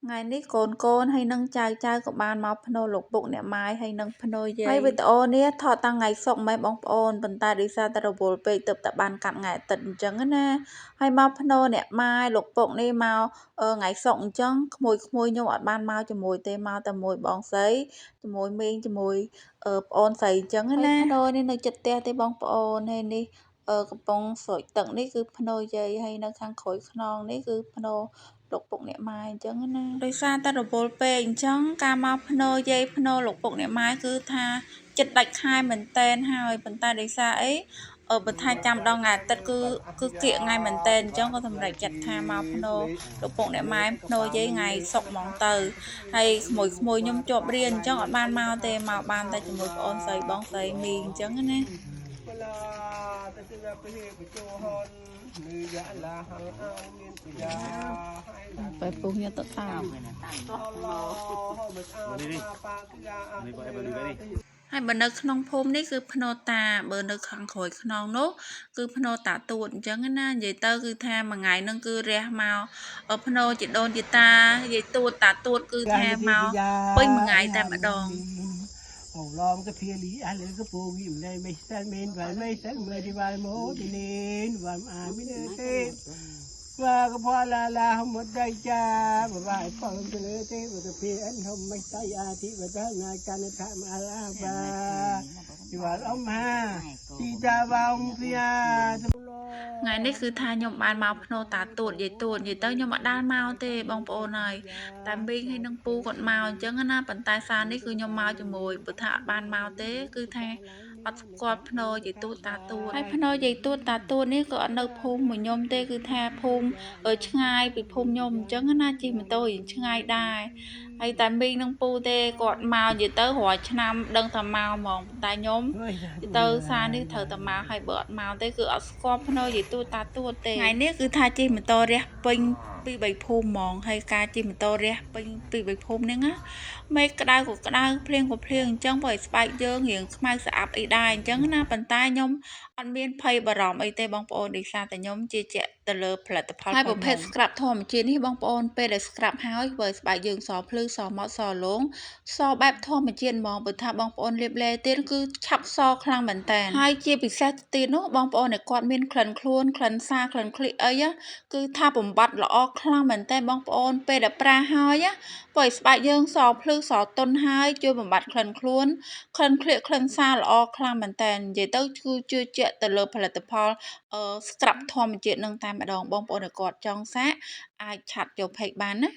ngàyនេះកូនហើយនឹងចៅក៏បានមកភ្នូរលោកពុកអ្នកម៉ាយហើយនឹងភ្នូរយាយហើយវីដេអូនេះថតតាំងថ្ងៃសុក្រម៉េះបងប្អូនប៉ុន្តែដោយសារតែរវល់ពេកទើបតែបានកាត់ថ្ងៃអាទិត្យអញ្ចឹងណាហើយមកភ្នូរអ្នកម៉ាយលោកពុកនេះមកថ្ងៃសុក្រអញ្ចឹងក្មួយខ្ញុំអត់បានមកជាមួយទេមកតែមួយបងស្រីជាមួយមីងជាមួយប្អូនស្រីអញ្ចឹងណាភ្នូរនេះនៅចិត្តផ្ទះទេបងប្អូនហើយនេះកំពុងស្រោចទឹកនេះគឺភ្នូរយាយហើយនៅខាងក្រោយខ្នងនេះគឺភ្នូរលោកពុកអ្នកម៉ាយអញ្ចឹងណាដោយសារតែរវល់ពេកអញ្ចឹងការមកភ្នូរយាយភ្នូរលោកពុកអ្នកម៉ាយគឺថាចិត្តដាច់ខែមែនតែនហើយប៉ុន្តែដោយសារអីបើថាចាំដល់ថ្ងៃអាទិត្យគឺគៀកថ្ងៃមែនតែនអញ្ចឹងក៏សម្រេចចិត្តថាមកភ្នូរលោកពុកអ្នកម៉ែភ្នូរយាយថ្ងៃសុក្រហ្មងទៅហើយក្មួយខ្ញុំជាប់រៀនអញ្ចឹងអត់បានមកទេមកបានតែជាមួយប្អូនស្រីបងស្រីមីងអញ្ចឹងណាបែបពុះញាទៅតាមហើយបើនៅក្នុងភូមិនេះគឺភ្នូរតាបើនៅខាងក្រោយខ្នងនោះគឺភ្នូរតាទួតអញ្ចឹងណានិយាយទៅគឺថាមួយថ្ងៃហ្នឹងគឺរះមកភ្នូរជាដូនជាតានិយាយទួតតាទួតគឺថាមកពេញមួយថ្ងៃតែម្ដងអូឡំក៏ភៀលីអាលើក៏ពូវិមលែមិនស្ទែមែនវ៉ៃមិនស្ទែមើលទីវ៉ៃម៉ូទីនេះវ៉ាំអាមីនទេว่าก็พอลาหมดได้จ้าบ่ายฟังเสนอเทวดาเพียนทำไม่ใช่อาทิวัฒนายการทำอาลาบาที่ว่าเอามาที่ดาวองเสียថ្ងៃនេះគឺថាខ្ញុំបានមកភ្នូរតាទួតយាយទៅខ្ញុំអត់ដាល់មកទេបងប្អូនហើយតែមីងហើយនឹងពូគាត់មកអញ្ចឹងណាប៉ុន្តែសារនេះគឺខ្ញុំមកជាមួយព្រោះថាអត់បានមកទេគឺថាអត់ស្គាល់ភ្នូរយាយទួតតាទួតហើយភ្នូរយាយទួតតាទួតនេះក៏អត់នៅភូមិមួយខ្ញុំទេគឺថាភូមិឆ្ងាយពីភូមិខ្ញុំអញ្ចឹងណាជិះម៉ូតូរៀងឆ្ងាយដែរហើយតែមីងនឹងពូទេគាត់មកនិយាយទៅរាល់ឆ្នាំដឹងថាមកហ្មងតែខ្ញុំទៅសារនេះត្រូវតែមកហើយបើអត់មកទេគឺអត់ស្គាល់ភ្នូរយាយទួតតាទួតទេថ្ងៃនេះគឺថាជិះម៉ូតូរះពេញពី3ភូមិហ្មងហើយការជិះម៉ូតូរះពេញពី3ភូមិហ្នឹងណាមេឃក្តៅក៏ក្តៅភ្លៀងក៏ភ្លៀងអញ្ចឹងបើស្បែកយើងរៀងខ្មៅស្អាប់អីដែរអញ្ចឹងណាប៉ុន្តែខ្ញុំអត់មានភ័យបារម្ភអីទេបងប្អូនដោយសារតែខ្ញុំជឿជាក់ទៅលើផលិតផលហើយប្រភេទស្ក្រាប់ធម្មជាតិនេះបងប្អូនពេលដែលស្ក្រាប់ហើយបើស្បែកយើងសភ្លឺសម៉ត់សលងសបែបធម្មជាតិហ្មងបើថាបងប្អូនលាបឡេទៀតគឺឆាប់សខ្លាំងមែនតើហើយជាពិសេសទៀតនោះបងប្អូនដែលគាត់មានក្លិនខ្លួនក្លិនសាក្លិនក្លិអីគឺថាបំបត្តិល្អខ្លាំងមែនតើបងប្អូនពេលដែលប្រាហើយបើស្បែកយើងសភ្លឺសទន់ហើយជួយបំបត្តិក្លិនខ្លួនក្លិនក្លៀកក្លិនសាល្អខ្លាំងមែនតើនិយាយទៅគឺជឿជាក់ទៅលើផលិតផលស្ក្រាប់ធម្មជាតិនឹងតែម្ដងបងប្អូនដែលគាត់ចង់សាកអាចឆាត់យកផេកបានណា